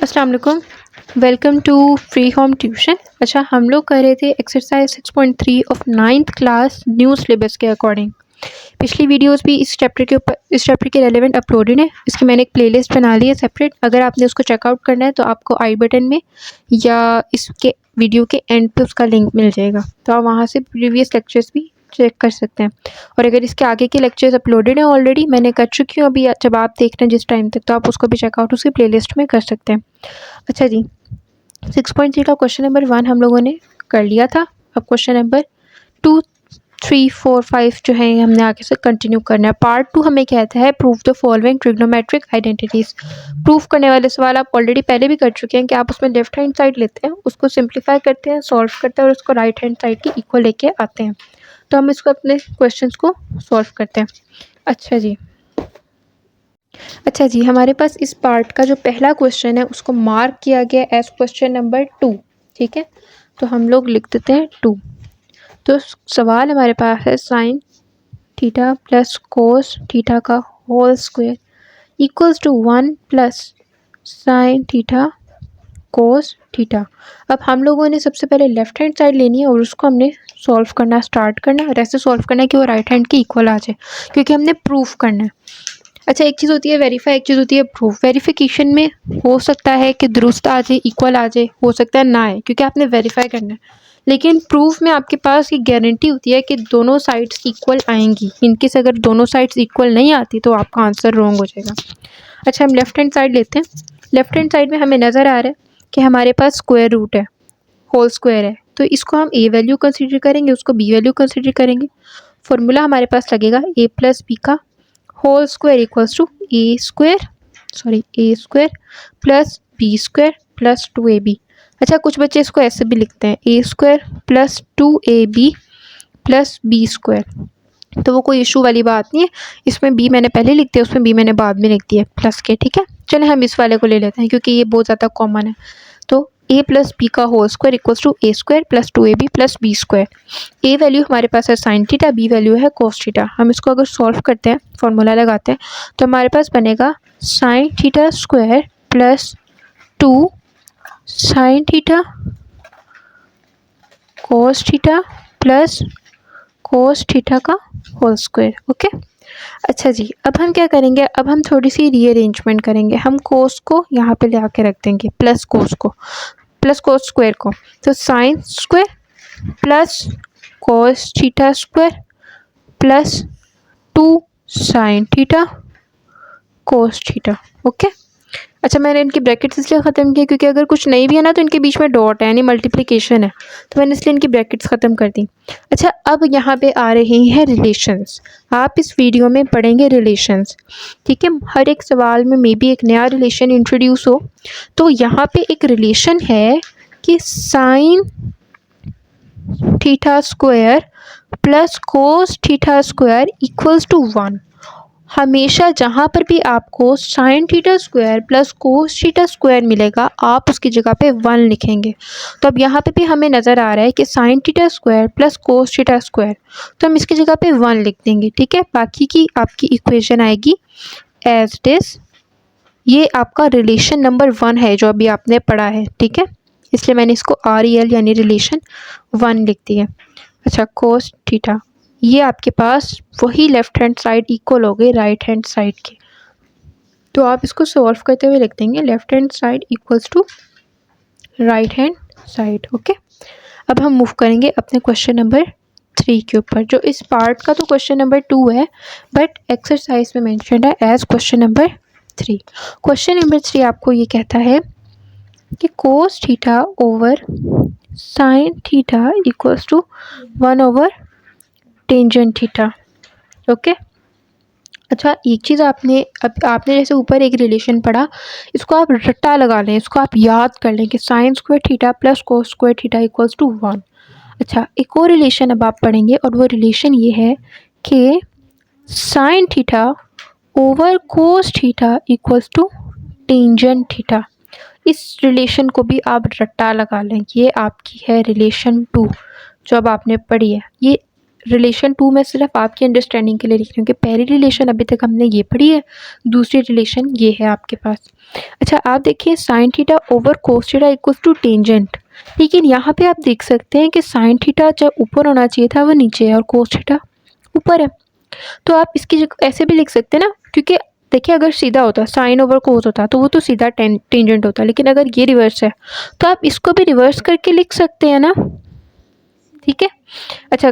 अस्सलाम वालेकुम। Welcome to free home tuition. अच्छा, हम लोग कर रहे थे exercise 6.3 of 9th class new syllabus के अकॉर्डिंग। पिछली वीडियोस भी इस चैप्टर के रेलेवेंट अपलोडेड है। इसकी मैंने एक प्लेलिस्ट बना ली है सेपरेट। अगर आपने उसको चेकआउट करना है तो आपको आई बटन में या इसके वीडियो के एंड पे उसका लिंक मिल जाएगा, तो आप वहाँ से प्रीवियस लेक्चर्स भी चेक कर सकते हैं। और अगर इसके आगे के लेक्चर्स अपलोडेड हैं ऑलरेडी, मैंने कर चुकी हूँ अभी, जब आप देख रहे हैं जिस टाइम तक, तो आप उसको भी चेकआउट उसकी प्लेलिस्ट में कर सकते हैं। अच्छा जी, 6.3 का क्वेश्चन नंबर 1 हम लोगों ने कर लिया था। अब क्वेश्चन नंबर 2, 3, 4, 5 जो है हमने आगे से कंटिन्यू करना है। पार्ट 2 हमें कहता है prove the following trigonometric identities. Proof करने वाले सवाल आप ऑलरेडी पहले भी कर चुके हैं कि आप उसमें लेफ्ट हैंड साइड लेते हैं, उसको सिंप्लीफाई करते हैं, सॉल्व करते हैं और उसको राइट हैंड साइड की इक्वल लेके आते हैं। तो हम इसको अपने क्वेश्चंस को सॉल्व करते हैं। अच्छा जी, हमारे पास इस पार्ट का जो पहला क्वेश्चन है उसको मार्क किया गया एज क्वेश्चन नंबर 2। ठीक है, तो हम लोग लिख देते हैं 2। तो सवाल हमारे पास है sine theta plus cos theta का whole square equals to 1 plus sine theta cos theta. अब हम लोगों ने सबसे पहले लेफ्ट हैंड साइड लेनी है और उसको हमने सॉल्व करना स्टार्ट करना है और ऐसे सॉल्व करना है कि वो राइट हैंड की इक्वल आ जाए, क्योंकि हमने प्रूफ करना है। अच्छा, एक चीज़ होती है वेरीफाई, एक चीज़ होती है प्रूफ। वेरिफिकेशन में हो सकता है कि दुरुस्त आ जाए, इक्वल आ जाए, हो सकता है ना आए, क्योंकि आपने वेरीफाई करना है। लेकिन प्रूफ में आपके पास ये गारंटी होती है कि दोनों साइड्स इक्वल आएंगी। इनकेस अगर दोनों साइड्स इक्वल नहीं आती तो आपका आंसर रॉन्ग हो जाएगा। अच्छा, हम लेफ्ट हैंड साइड लेते हैं। लेफ्ट हैंड साइड में हमें नज़र आ रहा है कि हमारे पास स्क्वायर रूट है, होल स्क्वायर है, तो इसको हम ए वैल्यू कंसिडर करेंगे, उसको बी वैल्यू कंसिडर करेंगे। फॉर्मूला हमारे पास लगेगा ए प्लस बी का whole square equals to A square plus B square plus 2ab। अच्छा, कुछ बच्चे इसको ऐसे भी लिखते हैं A square plus 2ab plus B square, तो वो कोई इशू वाली बात नहीं है। इसमें बी मैंने पहले लिख दिया, उसमें बी मैंने बाद में लिख दिया प्लस के। ठीक है, चले हम इस वाले को ले लेते हैं क्योंकि ये बहुत ज़्यादा कॉमन है। तो ए प्लस बी का whole square equals to A square plus 2ab plus B square. A value हमारे पास है साइन थीटा, बी वैल्यू है कोस थीटा। हम इसको अगर सॉल्व करते हैं, फॉर्मूला लगाते हैं, तो हमारे पास बनेगा sign theta square plus 2 sign theta cos theta plus cos theta का होल स्क्वायर। ओके, अच्छा जी, अब हम क्या करेंगे, अब हम थोड़ी सी रीअरेंजमेंट करेंगे। हम कोस को यहाँ पे ले आके रख देंगे, प्लस कोस स्क्वायर को, तो sine square plus cos theta square plus 2 sign theta cos theta. Okay, अच्छा, मैंने इनकी ब्रैकेट्स इसलिए ख़त्म किए क्योंकि अगर कुछ नहीं भी है ना तो इनके बीच में डॉट है, यानी मल्टीप्लिकेशन है, तो मैंने इसलिए इनकी ब्रैकेट्स ख़त्म कर दी। अच्छा, अब यहाँ पे आ रहे हैं रिलेशंस। आप इस वीडियो में पढ़ेंगे रिलेशंस। ठीक है, हर एक सवाल में मे बी एक नया रिलेशन इंट्रोड्यूस हो। तो यहाँ पे एक रिलेशन है कि sine theta square plus cos theta square equals to 1। हमेशा जहाँ पर भी आपको sine theta square plus cos theta square मिलेगा, आप उसकी जगह पे 1 लिखेंगे। तो अब यहाँ पे भी हमें नज़र आ रहा है कि sine theta square plus cos theta square, तो हम इसकी जगह पे 1 लिख देंगे। ठीक है, बाकी की आपकी इक्वेशन आएगी एज इट इज। ये आपका रिलेशन नंबर 1 है जो अभी आपने पढ़ा है। ठीक है, इसलिए मैंने इसको REL यानी रिलेशन 1 लिख दिया। अच्छा, कोस थीटा, ये आपके पास वही लेफ्ट हैंड साइड इक्वल हो गई राइट हैंड साइड के, तो आप इसको सॉल्व करते हुए लिख देंगे left hand side equals to right hand side. Okay, अब हम मूव करेंगे अपने क्वेश्चन नंबर 3 के ऊपर। जो इस पार्ट का तो क्वेश्चन नंबर 2 है, बट एक्सरसाइज में मेंशन है as question number 3। Question number 3 आपको ये कहता है कि cos theta over sine theta equals to 1 over tangent theta. Okay, अच्छा, एक चीज़ आपने जैसे ऊपर एक रिलेशन पढ़ा, इसको आप रट्टा लगा लें, इसको आप याद कर लें कि sine square theta plus cos square theta equals to 1। अच्छा, एक और रिलेशन अब आप पढ़ेंगे और वो रिलेशन ये है कि sine theta over cos theta equals to tangent theta. इस रिलेशन को भी आप रट्टा लगा लें, ये आपकी है रिलेशन 2 जो अब आपने पढ़ी है। ये रिलेशन 2 मैं सिर्फ आपकी अंडरस्टैंडिंग के लिए लिख रही हूँ कि पहली रिलेशन अभी तक हमने ये पढ़ी है, दूसरी रिलेशन ये है आपके पास। अच्छा आप देखिए sine theta over cos theta equals to tangent, लेकिन यहाँ पे आप देख सकते हैं कि साइन थीटा जब ऊपर होना चाहिए था वो नीचे है और कोस थीटा ऊपर है। तो आप इसकी जगह ऐसे भी लिख सकते हैं ना, क्योंकि देखिए अगर सीधा होता साइन ओवर कोस होता तो वो तो सीधा टेंजेंट होता, लेकिन अगर ये रिवर्स है तो आप इसको भी रिवर्स करके लिख सकते हैं ना, ठीक है। अच्छा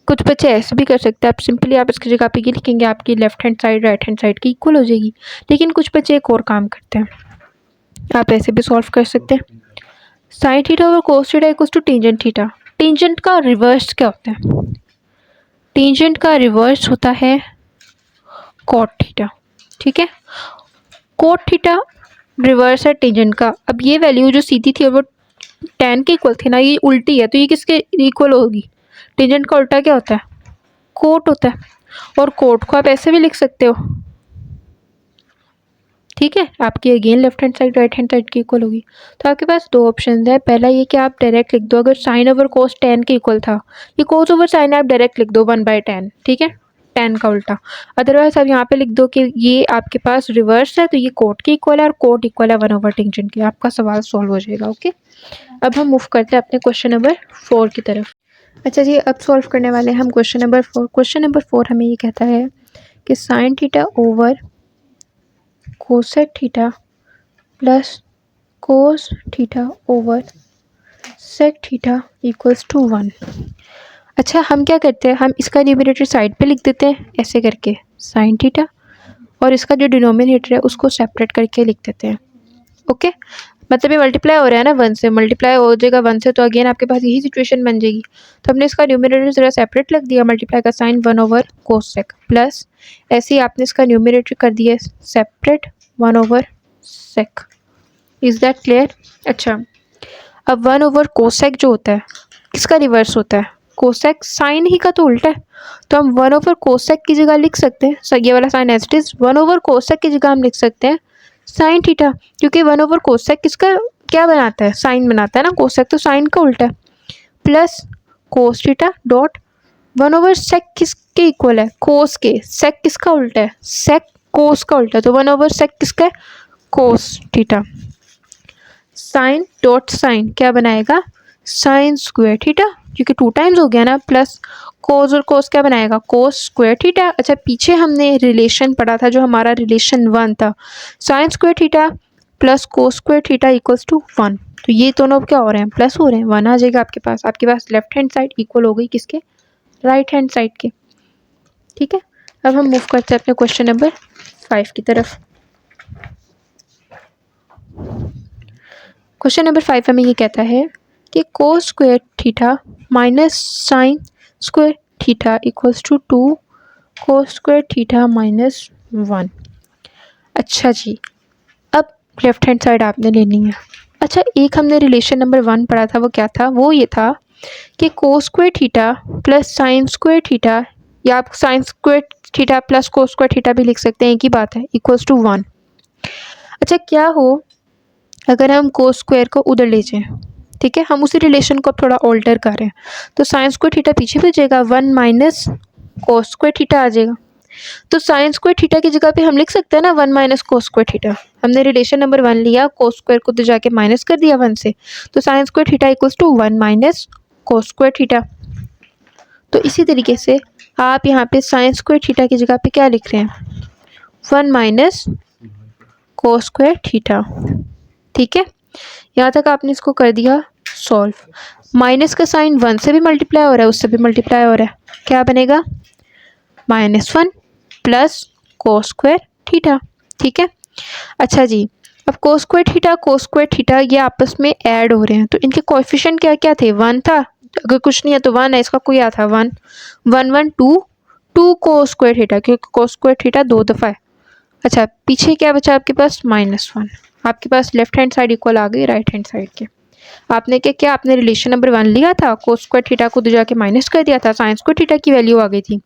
कुछ बच्चे ऐसे भी कर सकते हैं, आप सिंपली आप इसकी जगह पे ये लिखेंगे आपकी left hand side right hand side की इक्वल हो जाएगी, लेकिन कुछ बच्चे एक और काम करते हैं, आप ऐसे भी सॉल्व कर सकते हैं। Sine theta over cos theta equals to tangent theta, tangent का रिवर्स क्या होता है? टेंजेंट का रिवर्स होता है कॉट थीटा, ठीक है। कोट थीटा रिवर्स है टेंजेंट का। अब ये वैल्यू जो सीधी थी वो tan के इक्वल थी ना, ये उल्टी है तो ये किसके इक्वल होगी? टेंजेंट का उल्टा क्या होता है? कोट होता है, और कोट को आप ऐसे भी लिख सकते हो, ठीक है। आपकी again left hand side right hand side की इक्वल होगी। तो आपके पास दो ऑप्शन है, पहला ये कि आप डायरेक्ट लिख दो, अगर साइन ओवर कोस tan के इक्वल था, ये कोस ओवर साइन आप डायरेक्ट लिख दो 1/tan, ठीक है, tan का उल्टा। अदरवाइज आप यहाँ पे लिख दो कि ये आपके पास रिवर्स है तो ये कोट के इक्वल है और कोट इक्वल है 1/tan के, आपका सवाल सॉल्व हो जाएगा। ओके, अब हम मूव करते हैं अपने क्वेश्चन नंबर 4 की तरफ। अच्छा जी, अब सॉल्व करने वाले हैं हम क्वेश्चन नंबर 4। क्वेश्चन नंबर 4 हमें ये कहता है कि sine theta over cosec theta plus cos theta over sec theta equals to 1। अच्छा हम क्या करते हैं, हम इसका न्यूमरेटर साइड पे लिख देते हैं ऐसे करके साइन थीटा, और इसका जो डिनोमिनेटर है उसको सेपरेट करके लिख देते हैं। ओके, मतलब ये मल्टीप्लाई हो रहा है ना, 1 से मल्टीप्लाई हो जाएगा 1 से, तो अगेन आपके पास यही सिचुएशन बन जाएगी। तो हमने इसका न्यूमरेटर ज़रा सेपरेट लग दिया, मल्टीप्लाई का साइन 1/cos प्लस ऐसे ही आपने इसका न्यूमरेटर कर दिया separate 1/sec। Is that clear? अच्छा अब 1/cosec जो होता है किसका रिवर्स होता है? कोसेक, साइन ही का तो उल्टा है, तो हम 1/cosec की जगह लिख सकते हैं, सो ये वाला sign as it is 1/cosec की जगह हम लिख सकते हैं साइन थीटा, क्योंकि 1/cosec किसका क्या बनाता है? साइन बनाता है ना, कोसेक तो साइन का उल्टा है, plus cos theta dot 1/sec किसके इक्वल है? कोस के। सेक किसका उल्टा है? सेक कोस का उल्टा है, तो 1/sec किसका है? Cos theta. Sine dot sine क्या बनाएगा? साइन स्क्वायर थीटा, क्योंकि 2 टाइम्स हो गया ना, प्लस कोस और कोस क्या बनाएगा? कोस स्क्वायर थीटा। अच्छा पीछे हमने रिलेशन पढ़ा था जो हमारा रिलेशन 1 था, sine square theta plus cos square theta equals to 1, तो ये दोनों क्या हो रहे हैं? प्लस हो रहे हैं, 1 आ जाएगा आपके पास। आपके पास लेफ्ट हैंड साइड इक्वल हो गई किसके? राइट हैंड साइड के, ठीक है। अब हम मूव करते हैं अपने क्वेश्चन नंबर 5 की तरफ। क्वेश्चन नंबर 5 हमें ये कहता है कि cos square theta minus sine square theta equals to 2 cos square theta minus 1। अच्छा जी, अब लेफ्ट हैंड साइड आपने लेनी है। अच्छा एक हमने रिलेशन नंबर 1 पढ़ा था, वो क्या था? वो ये था कि cos square theta plus sine square theta, या आप sign square theta plus cos square theta भी लिख सकते हैं, एक ही बात है, इक्वल्स टू 1। अच्छा क्या हो अगर हम कोस स्क्वायर को उधर ले जाएं, ठीक है, हम उसी रिलेशन को अब थोड़ा ऑल्टर कर रहे हैं, तो साइन स्क्वायर थीटा पीछे भी जाएगा, 1 माइनस कोस स्क्वायर थीटा आ जाएगा, तो साइन स्क्वायर थीटा की जगह पे हम लिख सकते हैं ना 1 माइनस कोस स्क्वायर थीटा। हमने रिलेशन नंबर 1 लिया, कोस स्क्वायर को तो जाके माइनस कर दिया 1 से, तो sine square theta equals to 1 minus cos square theta. तो इसी तरीके से आप यहाँ पे साइन स्क्वायर थीटा की जगह पे क्या लिख रहे हैं? 1 माइनस कोस स्क्वायर थीटा, ठीक है। यहाँ तक आपने इसको कर दिया सॉल्व। माइनस का साइन 1 से भी मल्टीप्लाई हो रहा है, उससे भी मल्टीप्लाई हो रहा है, क्या बनेगा? -1 प्लस कोस स्क्वायर थीटा, ठीक है। अच्छा जी, अब कोस स्क्वायर थीटा ये आपस में ऐड हो रहे हैं, तो इनके कोएफिशिएंट क्या क्या थे? 1 था, अगर कुछ नहीं है तो 1 है, इसका कोई आ था 1 1 1 2 2 कोस स्क्वायर थीटा, क्योंकि कोस स्क्वायर थीटा 2 दफ़ा है। अच्छा पीछे क्या बचा आपके पास? -1। आपके पास लेफ्ट हैंड साइड इक्वल आ गई राइट हैंड साइड के। आपने क्या आपने रिलेशन नंबर 1 लिया था, कोस स्क्वायर थीटा को उधर जाके माइनस कर दिया था, साइन स्क्वायर थीटा की वैल्यू आ गई थी,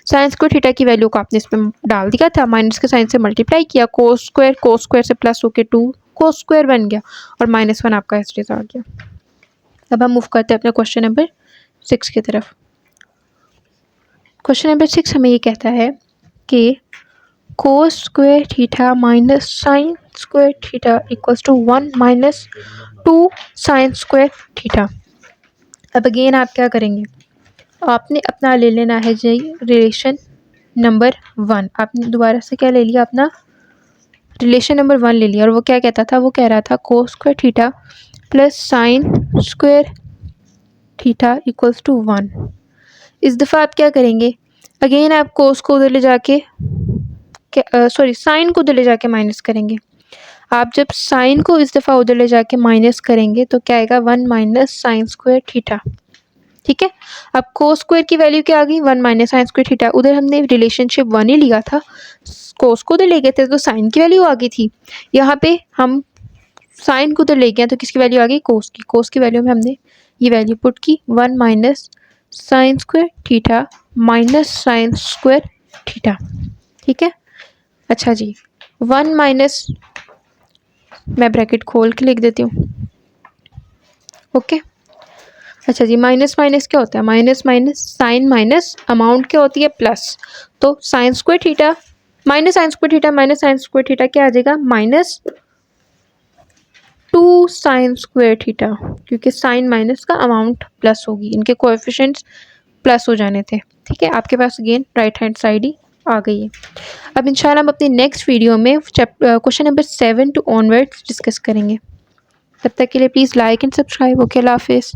साइन स्क्वायर थीटा की वैल्यू को आपने इसमें डाल दिया था, माइनस के साइन से मल्टीप्लाई किया, कोस स्क्वायर से प्लस होके 2 कोस स्क्वायर बन गया, और -1 आपका एस्टेज आ गया। अब हम मूव करते हैं अपने क्वेश्चन नंबर 6 की तरफ। क्वेश्चन नंबर 6 हमें ये कहता है कि cos square theta minus sine square theta equals to 1 minus 2 sine square theta. अब अगेन आप क्या करेंगे, आपने अपना ले लेना है जी रिलेशन नंबर 1। आपने दोबारा से क्या ले लिया, अपना रिलेशन नंबर 1 ले लिया, और वो क्या कहता था, वो कह रहा था cos square theta plus sine square theta equals to 1। इस दफ़ा आप क्या करेंगे, अगेन आप कोस को उधर ले जाके सॉरी साइन को उधर ले जाके माइनस करेंगे। आप जब साइन को इस दफ़ा उधर ले जाके माइनस करेंगे तो क्या आएगा, 1 माइनस साइन स्क्वायर थीटा। ठीक है, अब कोस स्क्वायर की वैल्यू क्या आ गई, 1 माइनस साइन स्क्वायर थीटा। उधर हमने रिलेशनशिप 1 ही लिया था, कोस को उधर ले गए थे तो साइन की वैल्यू आ गई थी। यहाँ पे हम साइन को उधर ले गए तो किसकी वैल्यू आ गई, कोस की। कोस की वैल्यू में हमने ये वैल्यू पुट की, 1 minus sine square theta minus sine square theta. ठीक है, अच्छा जी, 1 माइनस, मैं ब्रैकेट खोल के लिख देती हूँ। ओके, अच्छा जी, माइनस माइनस क्या होता है, minus minus sine minus amount क्या होती है, प्लस। तो sine square theta minus sine square theta minus sine square theta क्या आ जाएगा, माइनस 2 साइन स्क्वायर थीटा, क्योंकि साइन माइनस का अमाउंट प्लस होगी, इनके कोएफिशिएंट्स प्लस हो जाने थे। ठीक है, आपके पास अगेन राइट हैंड साइड ही आ गई है। अब इंशाल्लाह हम अपनी नेक्स्ट वीडियो में question number 7 to onwards discuss करेंगे। तब तक के लिए please like and subscribe. Okay, अल्लाह हाफिज़।